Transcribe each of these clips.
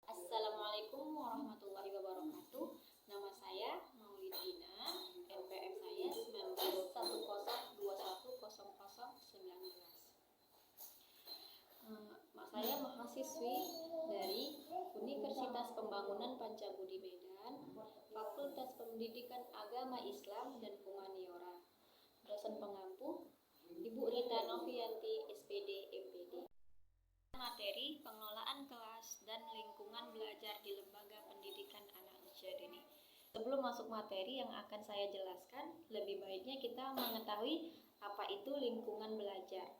Assalamualaikum warahmatullahi wabarakatuh. Nama saya Maulidina, NPM saya 1910210019. Saya mahasiswi dari Universitas Pembangunan Pancabudi Medan, Fakultas Pendidikan Agama Islam dan Humaniora. Dosen pengampu Ibu Rita Novianti, SPD, MPD. Materi pengelolaan kelas dan lingkungan belajar di lembaga pendidikan anak usia dini. Sebelum masuk materi yang akan saya jelaskan, lebih baiknya kita mengetahui apa itu lingkungan belajar.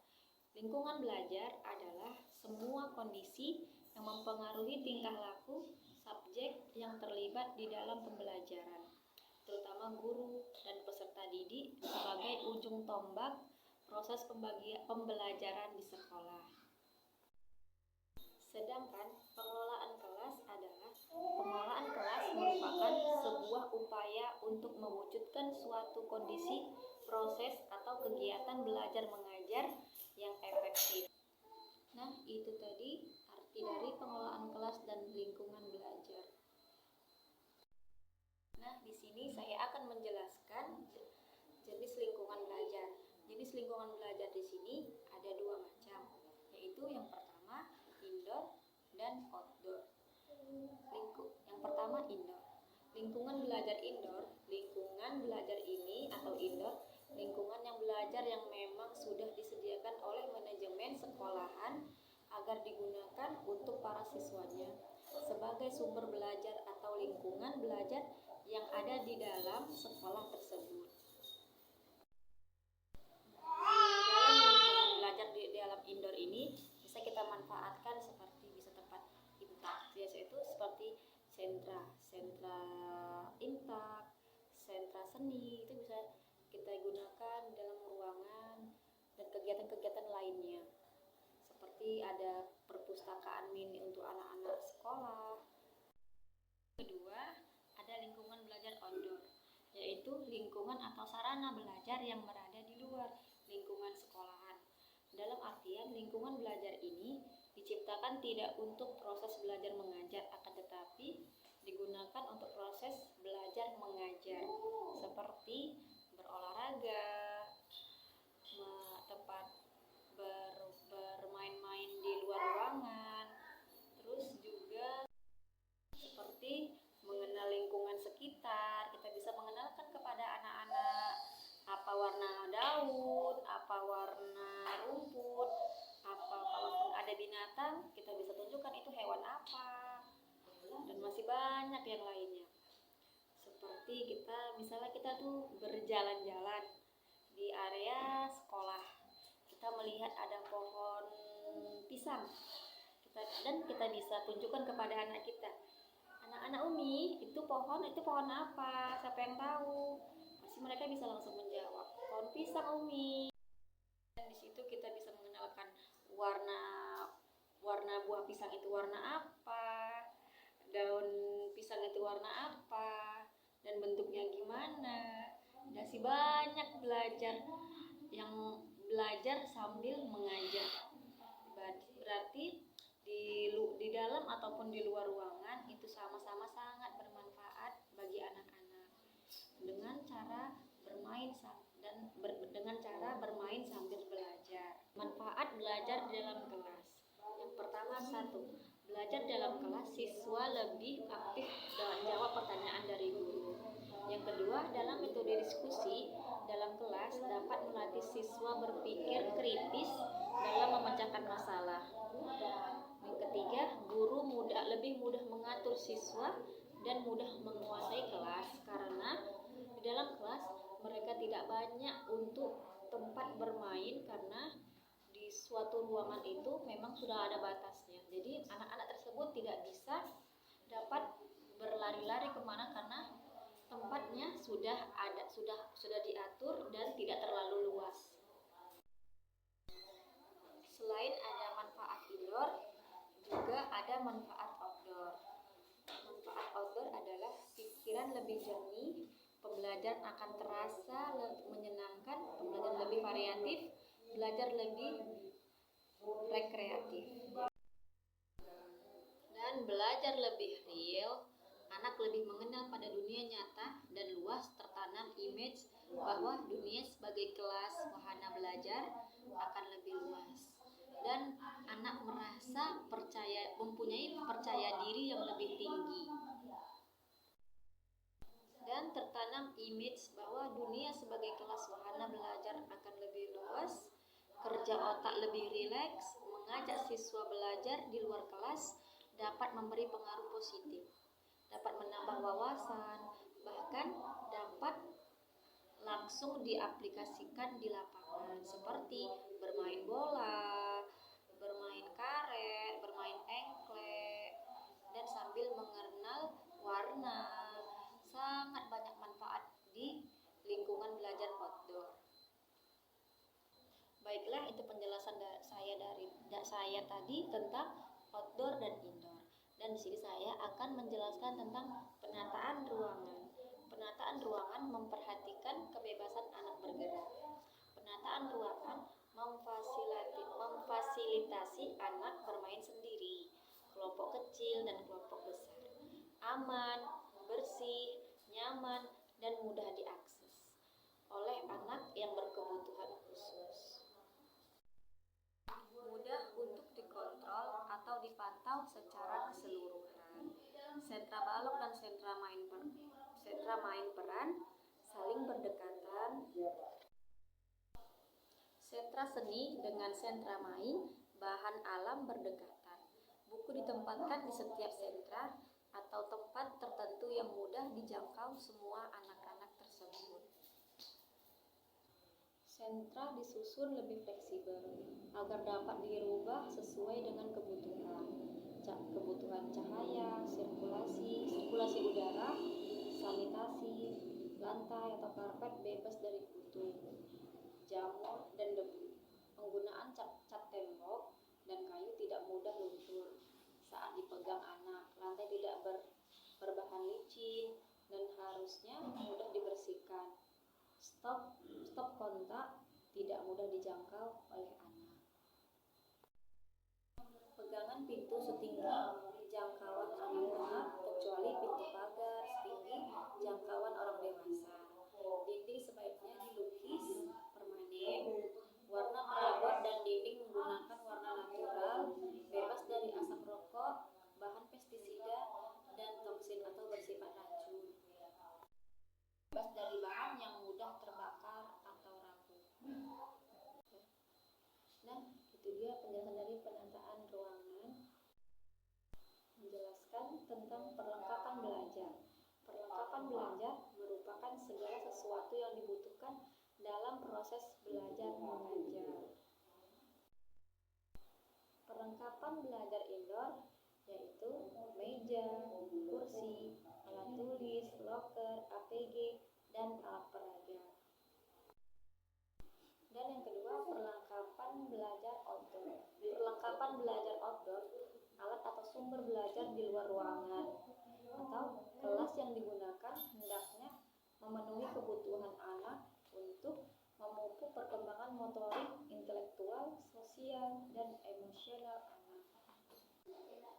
Lingkungan belajar adalah semua kondisi yang mempengaruhi tingkah laku subjek yang terlibat di dalam pembelajaran, terutama guru dan peserta didik sebagai ujung tombak proses pembelajaran di sekolah. Sedangkan pengelolaan kelas merupakan sebuah upaya untuk mewujudkan suatu kondisi, proses, atau kegiatan belajar mengajar yang efektif. Nah, itu tadi arti dari pengelolaan kelas dan lingkungan belajar. Nah, di sini saya akan menjelaskan jenis lingkungan belajar. Jenis lingkungan belajar di sini ada dua macam, yaitu yang pertama indoor dan outdoor. Yang pertama indoor. Lingkungan belajar indoor, lingkungan belajar ini atau indoor, lingkungan yang belajar yang memang sudah disediakan oleh manajemen sekolahan agar digunakan untuk para siswanya sebagai sumber belajar atau lingkungan belajar yang ada di dalam sekolah tersebut. Dalam lingkungan belajar di dalam indoor ini bisa kita manfaatkan seperti bisa tempat imtak, yaitu seperti sentra imtak, sentra seni, itu bisa kita gunakan dalam ruangan dan kegiatan-kegiatan lainnya. Seperti ada perpustakaan mini untuk anak-anak sekolah. Kedua, ada lingkungan belajar outdoor, yaitu lingkungan atau sarana belajar yang berada di luar lingkungan sekolahan. Dalam artian lingkungan belajar ini diciptakan tidak untuk proses belajar mengajar, akan tetapi digunakan untuk proses belajar mengajar, seperti berolahraga, tempat bermain-main di luar ruangan, terus juga seperti mengenal lingkungan sekitar. Kita bisa mengenalkan kepada anak-anak apa warna daun, apa warna rumput, kalaupun ada binatang kita bisa tunjukkan itu hewan apa, dan masih banyak yang lainnya. Seperti misalnya kita tuh berjalan-jalan di area sekolah, kita melihat ada pohon pisang, dan kita bisa tunjukkan kepada anak kita, anak-anak Umi, itu pohon apa? Siapa yang tahu? Pasti mereka bisa langsung menjawab, pohon pisang Umi. Dan di situ kita bisa mengenalkan warna buah pisang itu warna apa, daun pisang itu warna apa, dan bentuknya gimana. Masih banyak yang belajar sambil mengajar. Berarti di dalam ataupun di luar ruangan itu sama-sama sangat bermanfaat bagi anak-anak dengan cara bermain sambil belajar. Manfaat belajar dalam kelas. Yang pertama, 1. Belajar dalam kelas siswa lebih aktif dalam jawab pertanyaan dari guru. Yang kedua, dalam metode diskusi dalam kelas dapat melatih siswa berpikir kritis dalam memecahkan masalah. Yang ketiga, guru lebih mudah mengatur siswa dan mudah menguasai kelas karena di dalam kelas mereka tidak banyak untuk tempat bermain karena di suatu ruangan itu memang sudah ada batasnya. Jadi anak-anak tersebut tidak bisa dapat berlari-lari kemana karena tempatnya sudah diatur dan tidak terlalu luas. Selain ada manfaat indoor, juga ada manfaat outdoor. Manfaat outdoor adalah pikiran lebih jernih, pembelajaran akan terasa menyenangkan, pembelajaran lebih variatif, belajar lebih rekreatif, dan belajar lebih real, anak lebih mengenal pada dunia nyata dan luas tertanam image bahwa dunia sebagai kelas wahana belajar akan lebih luas. Dan anak merasa mempunyai percaya diri yang lebih tinggi. Dan tertanam image bahwa dunia sebagai kelas wahana belajar akan lebih luas, kerja otak lebih rileks, mengajak siswa belajar di luar kelas dapat memberi pengaruh positif, dapat menambah wawasan, bahkan dapat langsung diaplikasikan di lapangan seperti bermain bola, bermain karet, bermain engklek, dan sambil mengenal warna. Sangat banyak manfaat di lingkungan belajar outdoor. Baiklah, itu penjelasan saya tadi tentang outdoor dan indoor. Dan di sini saya akan menjelaskan tentang penataan ruangan. Penataan ruangan memperhatikan kebebasan anak bergerak. Penataan ruangan memfasilitasi anak bermain sendiri, kelompok kecil dan kelompok besar, aman, bersih, nyaman, dan mudah diakses oleh anak yang berkebutuhan khusus. Mudah untuk dikontrol atau dipantau secara keseluruhan. Sentra balok dan sentra main peran saling berdekatan. Sentra seni dengan sentra main bahan alam berdekatan. Buku ditempatkan di setiap sentra atau tempat tertentu yang mudah dijangkau semua anak-anak tersebut. Sentra disusun lebih fleksibel agar dapat dirubah sesuai dengan kebutuhan cahaya, sirkulasi udara, sanitasi, lantai atau karpet bebas dari kutu, jamur, dan debu. Penggunaan cat tembok dan kayu tidak mudah luntur saat dipegang anak. Lantai tidak berbahan licin dan harusnya mudah dibersihkan. Stop kontak tidak mudah dijangkau oleh anak. Pegangan pintu setinggi jangkauan anak-anak kecuali pintu pagar setinggi jangkauan orang dewasa. Dinding sebaiknya dilukis permanen, warna perabot dan dinding menggunakan warna natural, bebas dari asap rokok, bahan pestisida, dan toksin atau bersifat racun. Bebas dari bahan yang mudah terbakar atau rapuh. Nah, itu dia penjelasan dari penataan ruangan. Menjelaskan tentang perlengkapan belajar. Perlengkapan belajar merupakan segala sesuatu yang dibutuhkan dalam proses belajar mengajar. Perlengkapan belajar indoor yaitu meja, kursi, alat tulis, loker, APG, dan alat peraga. Dan yang kedua, perlengkapan belajar outdoor. Perlengkapan belajar outdoor, alat atau sumber belajar di luar ruangan atau kelas yang digunakan hendaknya memenuhi kebutuhan anak untuk memupuk perkembangan motorik, intelektual, sosial, dan emosional anak.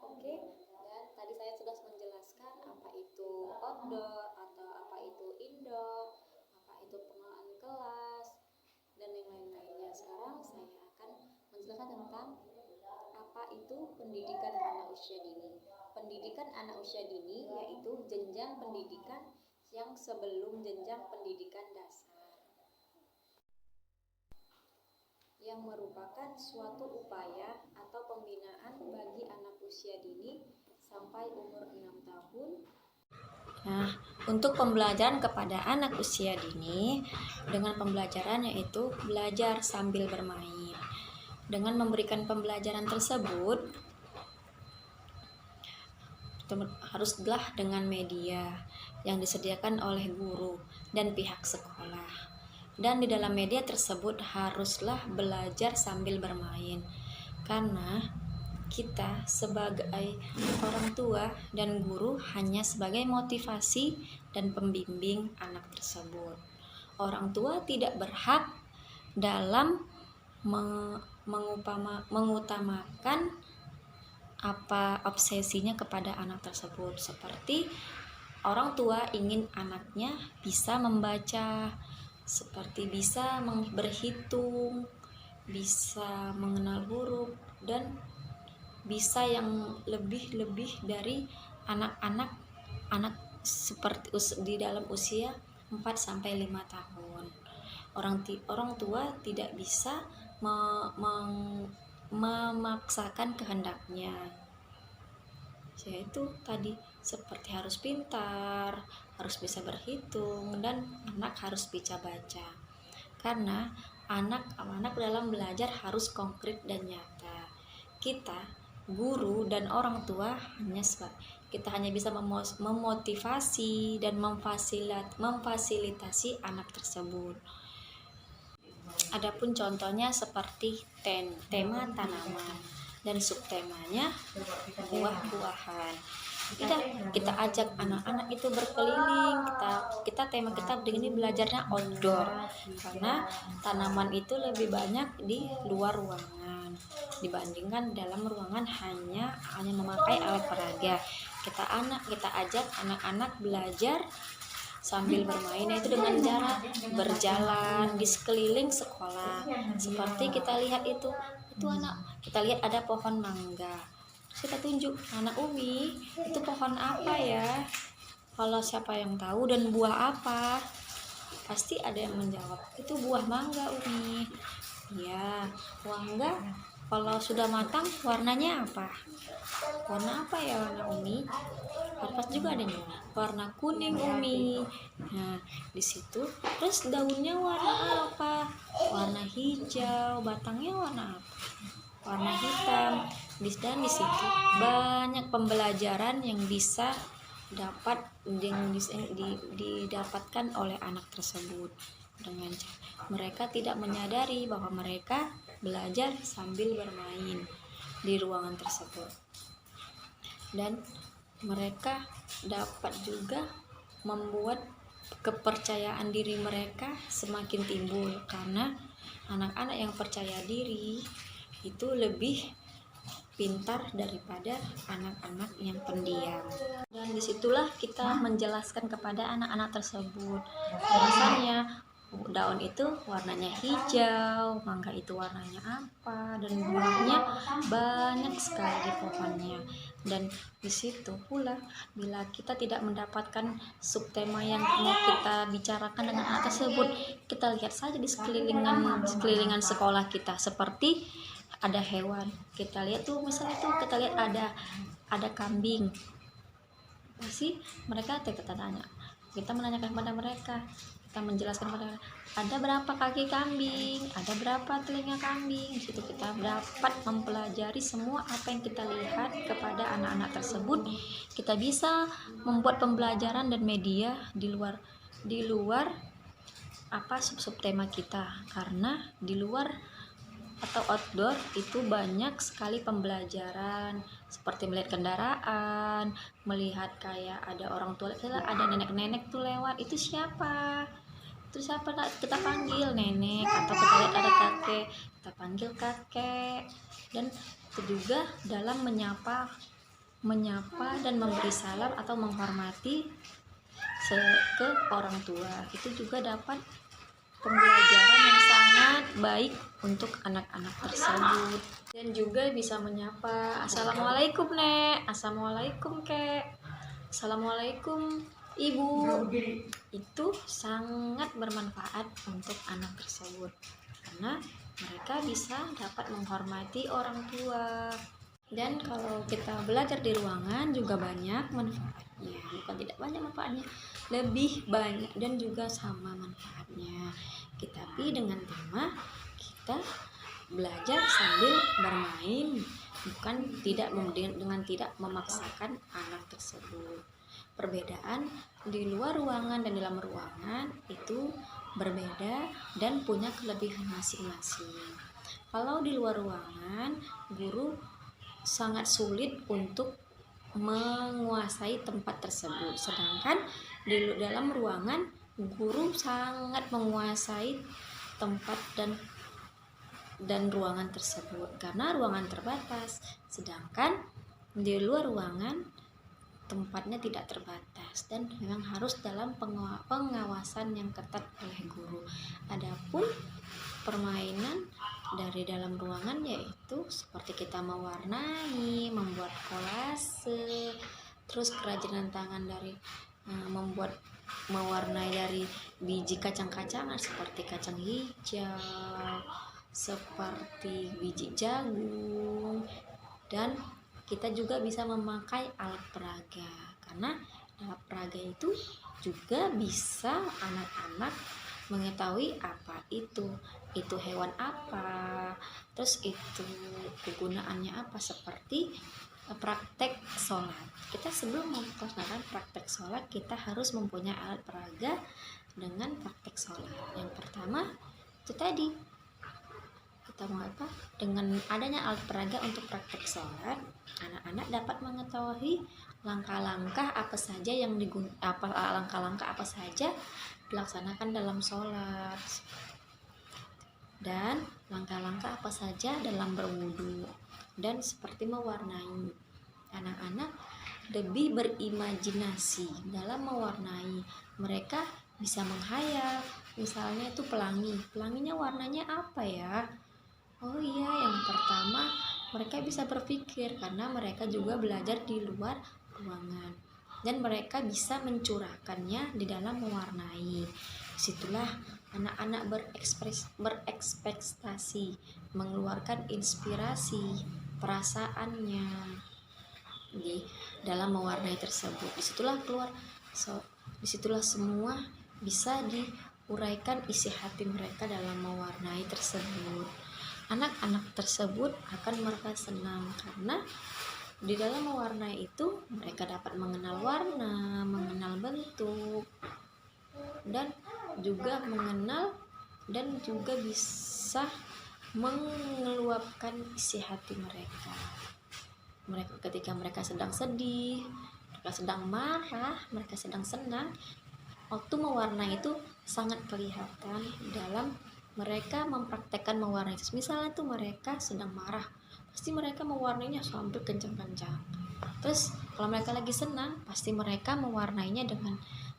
Oke, dan tadi saya sudah menjelaskan apa itu outdoor atau apa itu indoor, apa itu pengelolaan kelas, dan yang lain-lainnya. Sekarang saya akan menjelaskan tentang apa itu pendidikan anak usia dini. Pendidikan anak usia dini yaitu jenjang pendidikan yang sebelum jenjang pendidikan dasar, yang merupakan suatu upaya atau pembinaan bagi anak usia dini sampai umur 6 tahun. Nah, untuk pembelajaran kepada anak usia dini dengan pembelajaran yaitu belajar sambil bermain. Dengan memberikan pembelajaran tersebut haruslah dengan media yang disediakan oleh guru dan pihak sekolah. Dan di dalam media tersebut haruslah belajar sambil bermain. Karena kita sebagai orang tua dan guru hanya sebagai motivasi dan pembimbing anak tersebut. Orang tua tidak berhak dalam mengutamakan apa obsesinya kepada anak tersebut. Seperti orang tua ingin anaknya bisa membaca, seperti bisa berhitung, bisa mengenal huruf, dan bisa yang lebih dari anak seperti di dalam usia 4 sampai 5 tahun. Orang tua tidak bisa memaksakan kehendaknya, yaitu tadi seperti harus pintar, harus bisa berhitung, dan anak harus bisa baca. Karena anak dalam belajar harus konkret dan nyata. Kita, guru dan orang tua, kita hanya bisa memotivasi dan memfasilitasi anak tersebut. Adapun contohnya seperti tema tanaman dan subtemanya buah-buahan. Kita ajak anak-anak itu berkeliling. Tema kita begini, belajarnya outdoor, karena tanaman itu lebih banyak di luar ruangan dibandingkan dalam ruangan hanya memakai alat peraga. Kita ajak anak-anak belajar sambil bermain, yaitu dengan cara berjalan di sekeliling sekolah. Seperti kita lihat itu anak, kita lihat ada pohon mangga, kita tunjuk, anak Umi, itu pohon apa ya? Kalau siapa yang tahu dan buah apa, pasti ada yang menjawab, itu buah mangga Umi. Ya, mangga kalau sudah matang warnanya apa? Warna apa ya warna Umi? Pas juga adanya warna kuning Umi. Nah, di situ terus daunnya warna apa? Warna hijau. Batangnya warna apa? Warna hitam. Dan di situ banyak pembelajaran yang bisa didapatkan oleh anak tersebut, dengan mereka tidak menyadari bahwa mereka belajar sambil bermain di ruangan tersebut. Dan mereka dapat juga membuat kepercayaan diri mereka semakin timbul, karena anak-anak yang percaya diri itu lebih pintar daripada anak-anak yang pendiam. Dan disitulah kita menjelaskan kepada anak-anak tersebut bahwasanya daun itu warnanya hijau, mangga itu warnanya apa, dan buahnya banyak sekali di pohonnya. Dan disitu pula, bila kita tidak mendapatkan subtema yang mau kita bicarakan dengan anak tersebut, kita lihat saja di sekelilingan sekolah kita, seperti ada hewan, kita lihat tuh, misalnya tuh kita lihat ada kambing, pasti mereka tanya, kita menanyakan kepada mereka, kita menjelaskan kepada mereka, ada berapa kaki kambing, ada berapa telinga kambing. Di situ kita dapat mempelajari semua apa yang kita lihat kepada anak-anak tersebut. Kita bisa membuat pembelajaran dan media di luar apa subtema kita, karena di luar atau outdoor itu banyak sekali pembelajaran, seperti melihat kendaraan, melihat kayak ada orang tua, ada nenek-nenek tuh lewat, itu siapa, kita panggil nenek, atau kita lihat ada kakek, kita panggil kakek. Dan itu juga dalam menyapa dan memberi salam atau menghormati ke orang tua, itu juga dapat pembelajaran yang sangat baik untuk anak-anak tersebut. Dan juga bisa menyapa, assalamualaikum nek, assalamualaikum kek, assalamualaikum ibu. Itu sangat bermanfaat untuk anak tersebut, karena mereka bisa dapat menghormati orang tua. Dan kalau kita belajar di ruangan juga banyak manfaatnya, bukan tidak banyak manfaatnya, lebih banyak dan juga sama manfaatnya. Tapi dengan tema kita belajar sambil bermain, bukan dengan tidak memaksakan anak tersebut. Perbedaan di luar ruangan dan dalam ruangan itu berbeda dan punya kelebihan masing-masing. Kalau di luar ruangan, guru sangat sulit untuk menguasai tempat tersebut, sedangkan di dalam ruangan guru sangat menguasai tempat dan ruangan tersebut, karena ruangan terbatas. Sedangkan Di luar ruangan tempatnya tidak terbatas dan memang harus dalam pengawasan yang ketat oleh guru. Adapun permainan dari dalam ruangan yaitu seperti kita mewarnai, membuat kolase, terus kerajinan tangan dari mewarnai dari biji kacang-kacangan seperti kacang hijau, seperti biji jagung, dan kita juga bisa memakai alat peraga, karena alat peraga itu juga bisa anak-anak mengetahui apa itu hewan apa, terus itu kegunaannya apa, seperti praktek sholat. Kita sebelum melaksanakan praktek sholat, kita harus mempunyai alat peraga dengan praktek sholat. Yang pertama itu tadi, kita mau apa? Dengan adanya alat peraga untuk praktek sholat, anak-anak dapat mengetahui langkah-langkah apa saja yang langkah-langkah apa saja dilaksanakan dalam sholat, dan langkah-langkah apa saja dalam berwudu, dan seperti mewarnai. Anak-anak lebih berimajinasi dalam mewarnai. Mereka bisa menghayal, misalnya itu pelanginya warnanya apa ya? Oh iya, yang pertama mereka bisa berpikir karena mereka juga belajar di luar ruangan, dan mereka bisa mencurahkannya di dalam mewarnai. Disitulah anak-anak berekspektasi, mengeluarkan inspirasi perasaannya di dalam mewarnai tersebut. Disitulah semua bisa diuraikan isi hati mereka dalam mewarnai tersebut. Anak-anak tersebut akan merasa senang karena di dalam mewarnai itu mereka dapat mengenal warna, mengenal bentuk, dan juga bisa mengeluapkan isi hati mereka. Ketika mereka sedang sedih, mereka sedang marah, mereka sedang senang, waktu mewarnai itu sangat kelihatan dalam mereka mempraktekkan mewarnai. Misalnya tuh mereka sedang marah, pasti mereka mewarnainya sampai kencang-kencang. Terus kalau mereka lagi senang, pasti mereka mewarnainya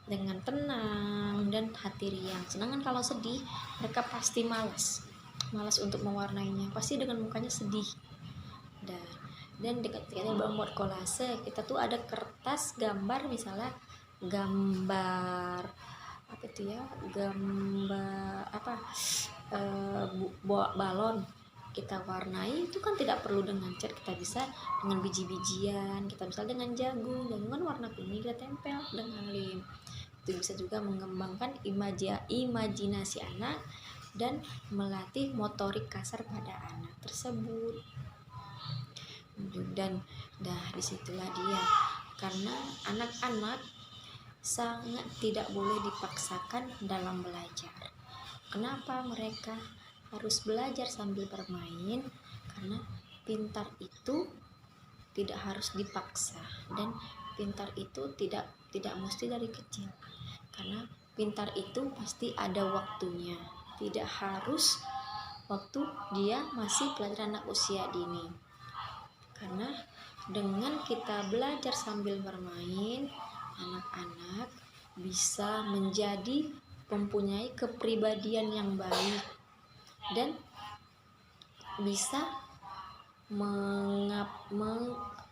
dengan tenang dan hati riang. Sedangkan kalau sedih, mereka pasti malas untuk mewarnainya, pasti dengan mukanya sedih. Dan ketika membuat kolase, kita tuh ada kertas gambar, misalnya gambar balon, kita warnai itu kan tidak perlu dengan cat, kita bisa dengan biji-bijian, kita bisa dengan jagung kan warna kuning, kita tempel dengan lem. Itu bisa juga mengembangkan imajinasi anak dan melatih motorik kasar pada anak tersebut. Dan disitulah dia, karena anak-anak sangat tidak boleh dipaksakan dalam belajar. Kenapa mereka harus belajar sambil bermain? Karena pintar itu tidak harus dipaksa, dan pintar itu tidak mesti dari kecil, karena pintar itu pasti ada waktunya, tidak harus waktu dia masih pelajaran anak usia dini. Karena dengan kita belajar sambil bermain, anak-anak bisa menjadi mempunyai kepribadian yang baik dan bisa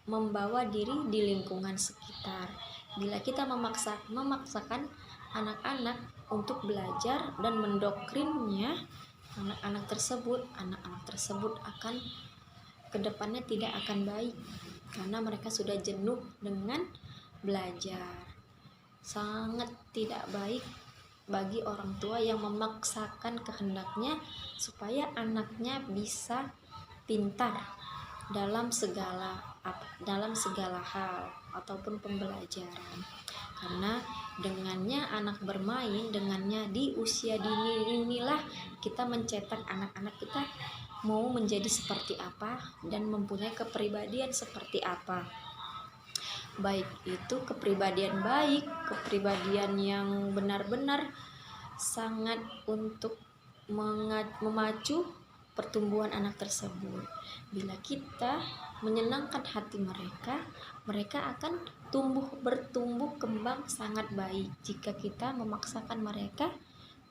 membawa diri di lingkungan sekitar. Bila kita memaksakan anak-anak untuk belajar dan mendoktrinnya anak-anak tersebut akan kedepannya tidak akan baik, karena mereka sudah jenuh dengan belajar. Sangat tidak baik bagi orang tua yang memaksakan kehendaknya supaya anaknya bisa pintar dalam segala hal ataupun pembelajaran. Karena dengannya anak bermain, dengannya di usia dini inilah kita mencetak anak-anak kita mau menjadi seperti apa dan mempunyai kepribadian seperti apa. Baik itu kepribadian baik, kepribadian yang benar-benar sangat untuk memacu pertumbuhan anak tersebut. Bila kita menyenangkan hati mereka, mereka akan bertumbuh kembang sangat baik. Jika kita memaksakan mereka,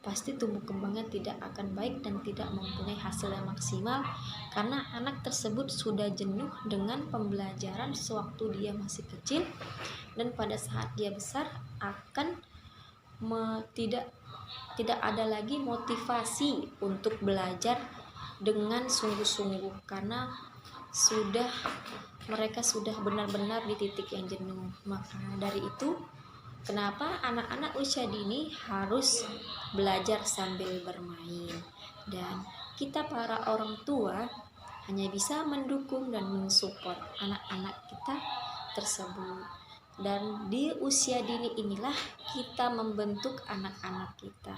pasti tumbuh kembangnya tidak akan baik dan tidak mempunyai hasil yang maksimal, karena anak tersebut sudah jenuh dengan pembelajaran sewaktu dia masih kecil, dan pada saat dia besar akan tidak ada lagi motivasi untuk belajar dengan sungguh-sungguh, karena mereka sudah benar-benar di titik yang jenuh. Maka dari itu, kenapa anak-anak usia dini harus belajar sambil bermain, dan kita para orang tua hanya bisa mendukung dan mensupport anak-anak kita tersebut. Dan di usia dini inilah kita membentuk anak-anak kita.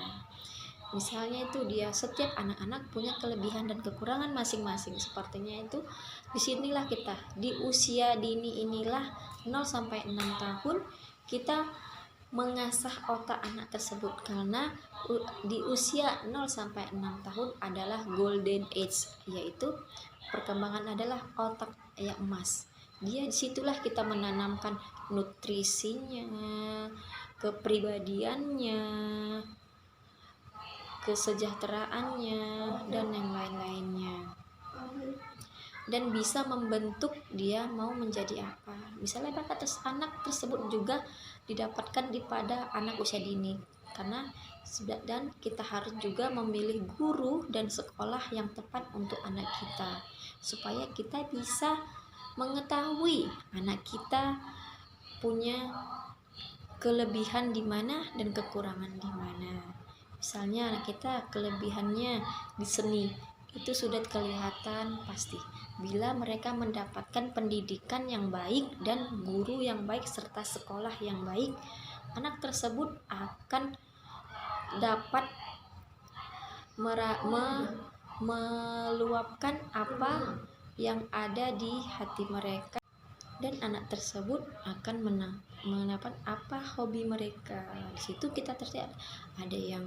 Misalnya itu setiap anak-anak punya kelebihan dan kekurangan masing-masing. Sepertinya itu disinilah kita di usia dini inilah 0-6 tahun kita mengasah otak anak tersebut, karena di usia 0-6 tahun adalah golden age, yaitu perkembangan adalah otak yang emas. Disitulah kita menanamkan nutrisinya, kepribadiannya, kesejahteraannya, dan yang lain-lainnya, dan bisa membentuk dia mau menjadi apa. Misalnya bakat anak tersebut juga didapatkan pada anak usia dini, dan kita harus juga memilih guru dan sekolah yang tepat untuk anak kita, supaya kita bisa mengetahui anak kita punya kelebihan di mana dan kekurangan di mana. Misalnya anak kita kelebihannya di seni, itu sudah kelihatan pasti bila mereka mendapatkan pendidikan yang baik dan guru yang baik serta sekolah yang baik, anak tersebut akan dapat meluapkan apa yang ada di hati mereka, dan anak tersebut akan mendapat apa hobi mereka. Di situ kita terlihat ada yang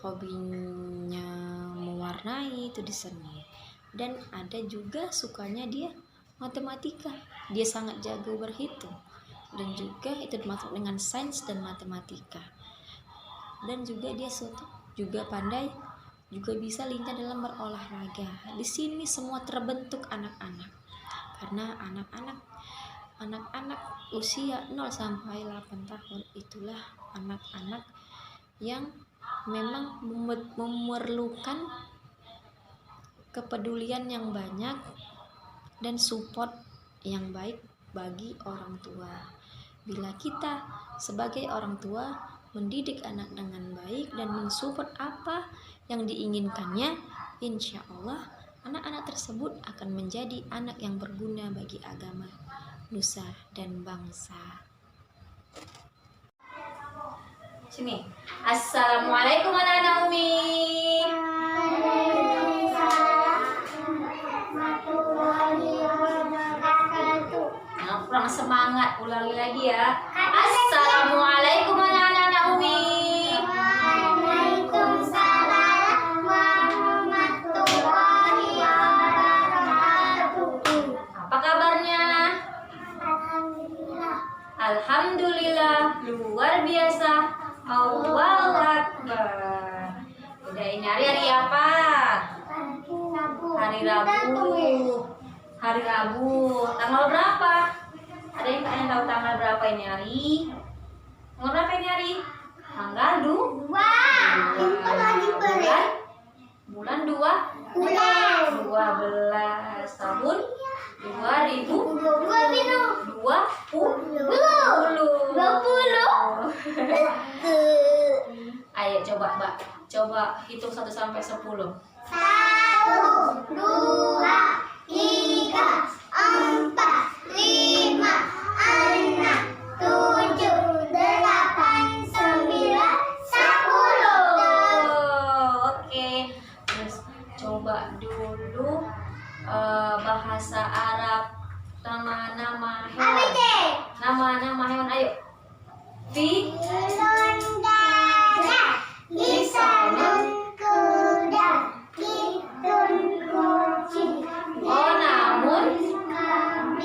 hobinya mewarnai, itu di seni, dan ada juga sukanya dia matematika, dia sangat jago berhitung, dan juga itu termasuk dengan sains dan matematika. Dan juga dia juga pandai, juga bisa lincah dalam berolahraga. Di sini semua terbentuk anak-anak, karena anak-anak usia 0-8 tahun itulah anak-anak yang memang memerlukan kepedulian yang banyak dan support yang baik bagi orang tua. Bila kita sebagai orang tua mendidik anak dengan baik dan mensupport apa yang diinginkannya, insya Allah anak-anak tersebut akan menjadi anak yang berguna bagi agama, nusa, dan bangsa. Sini. Assalamualaikum anak-anak Umi. Nah, kurang semangat, ulangi lagi ya. Assalamualaikum anak-anak Umi. Waalaikumsalam warahmatullahi wabarakatuh. Apa kabarnya? Alhamdulillah. Alhamdulillah, luar biasa. Allahu Akbar. Udah, ini hari apa? Hari Rabu. Hari Rabu. Tanggal berapa? Ada yang tahu tanggal berapa ini hari? Tanggal berapa ini hari? Tanggal 2. Bulan 12 tahun 2020. Ayo coba Mbak, coba hitung 1 sampai 10. 1, 2, 3, 4, 5, 6, 7, 8, 9, 10. Oke, terus coba dulu bahasa Arab, nama-nama hewan. Nama-nama hewan, ayo. Filun gajah, lisanun kuda, hitun kucing, Oh, namun kambing.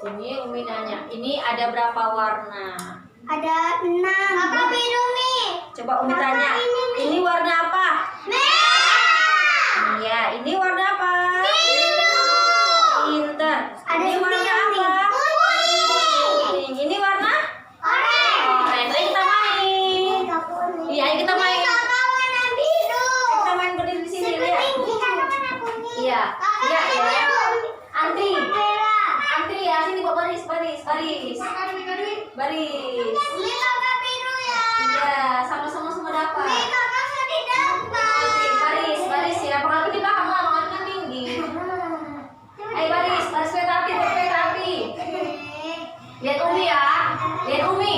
Sini Umi nanya, ini ada berapa warna? Ada 6. Kakak biru Mi. Coba Umi tanya, ini warna apa? Merah. Iya, ini warna apa? Biru. Pinter. Ada Ini warna 9 nih. apa? Kuning. Ini warna? Orange. Ayo kita main. Iya, ayo kita main. Kakak warna biru. Kita main berdiri di sini lihat. Ini kakak warna kuning. Iya, Kakak iya, warna iya. biru. Antri. Merah. Antri ya, sini bawa baris. Baris. Ini kakak biru ya. Iya, sama-sama semua Ini dapat. kakak sudah dapat. Oke, baris ya. Pengaruh di belakang lah, pengaruh kan tinggi. Ayo baris kereta api. Lihat Umi ya, lihat Umi.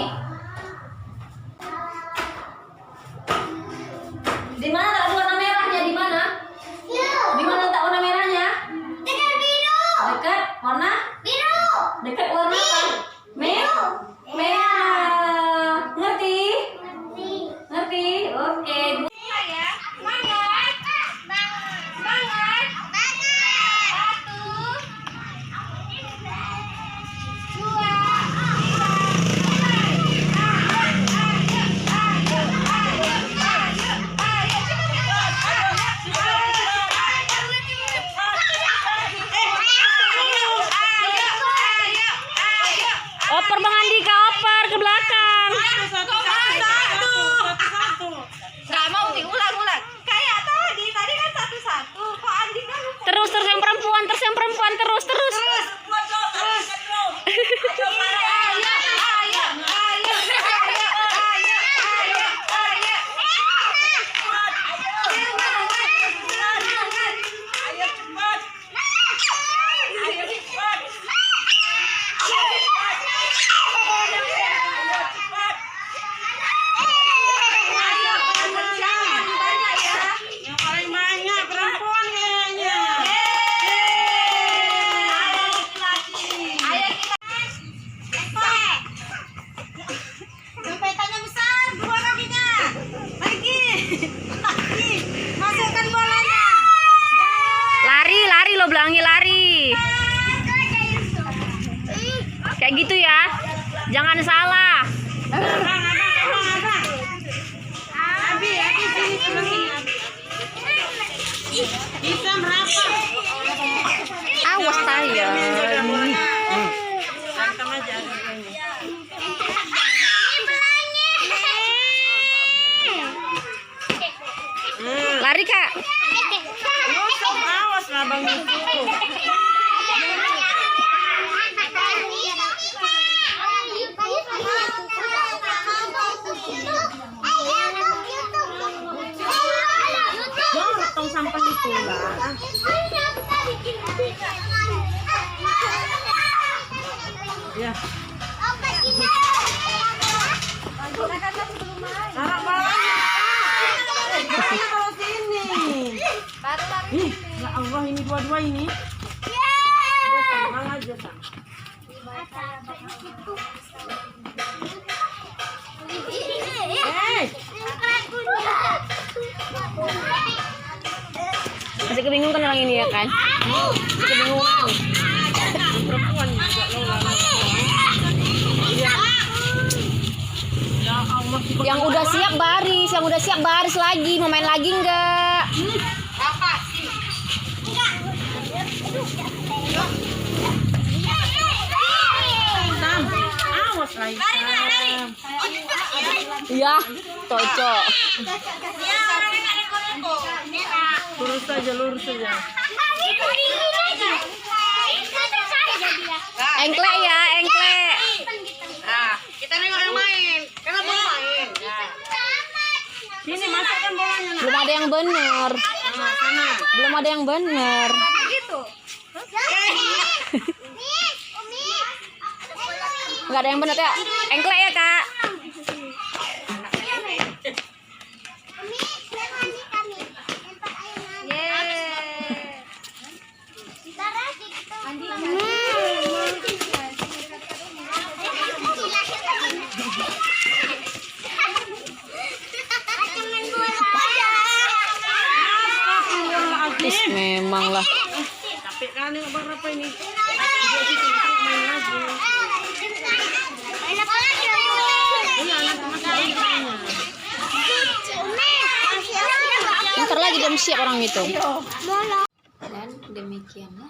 Di mana tak warna merahnya? Di mana? Di mana tak warna merahnya? Dekat biru. Dekat warna? Biru. Dekat warna apa? Merah. Ngerti? Ngerti? Oke. Oper Bang Andika, oper ke belakang. Nggak mau diulang-ulang. Kayak tadi kan satu-satu. Kok Andika lupa? Terus yang perempuan, terus. Yang paling banyak perempuan kayaknya. Dompetnya besar, keluar kakinya. Lagi. Masukkan bolanya. Lari lo Belangi lari. Kayak gitu ya. Jangan salah. Abang. Abi sini. Bisa berapa? Awas tayang. Angkat aja ini. Lari Kak. Awas lah Bang Yusuf. Jangan tong sampah itu lah. Ya. Taruh bolanya. Bolanya taruh sini. Ih, ya Allah ini dua-dua ini. Udah sama aja Sang. Masih kebingungan orang ini ya kan? Masih kebingungan. Perempuan juga Lola. Ya Allah. Yang udah siap baris lagi. Mau main lagi enggak? Sam, awas lah. Iya, cocok. Lurus saja. Engklek ya, engklek. Nah, kita nengok yang main. Kenapa main? Nah. Sini masukkan bolanya. Nak. Belum ada yang bener. Sana. Belum ada yang bener. Enggak ada yang bener ya. Engklek ya, Kak. Memang lah. Capek kan nengok berapa ini? Dia situ main lagi. Enak lagi. Iya, nanti masih banyak mainnya. Bentar lagi jam siap orang itu. Mono. Dan demikianlah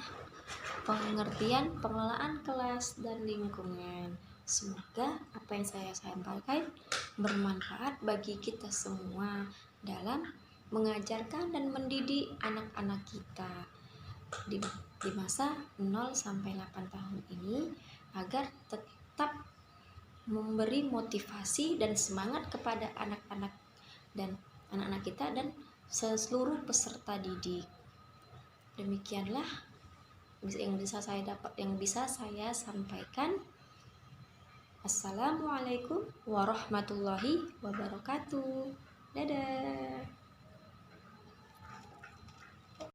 pengertian pengelolaan kelas dan lingkungan. Semoga apa yang saya sampaikan bermanfaat bagi kita semua dalam mengajarkan dan mendidik anak-anak kita di masa 0 sampai 8 tahun ini agar tetap memberi motivasi dan semangat kepada anak-anak kita dan seluruh peserta didik. Demikianlah yang bisa saya sampaikan. Assalamualaikum warahmatullahi wabarakatuh.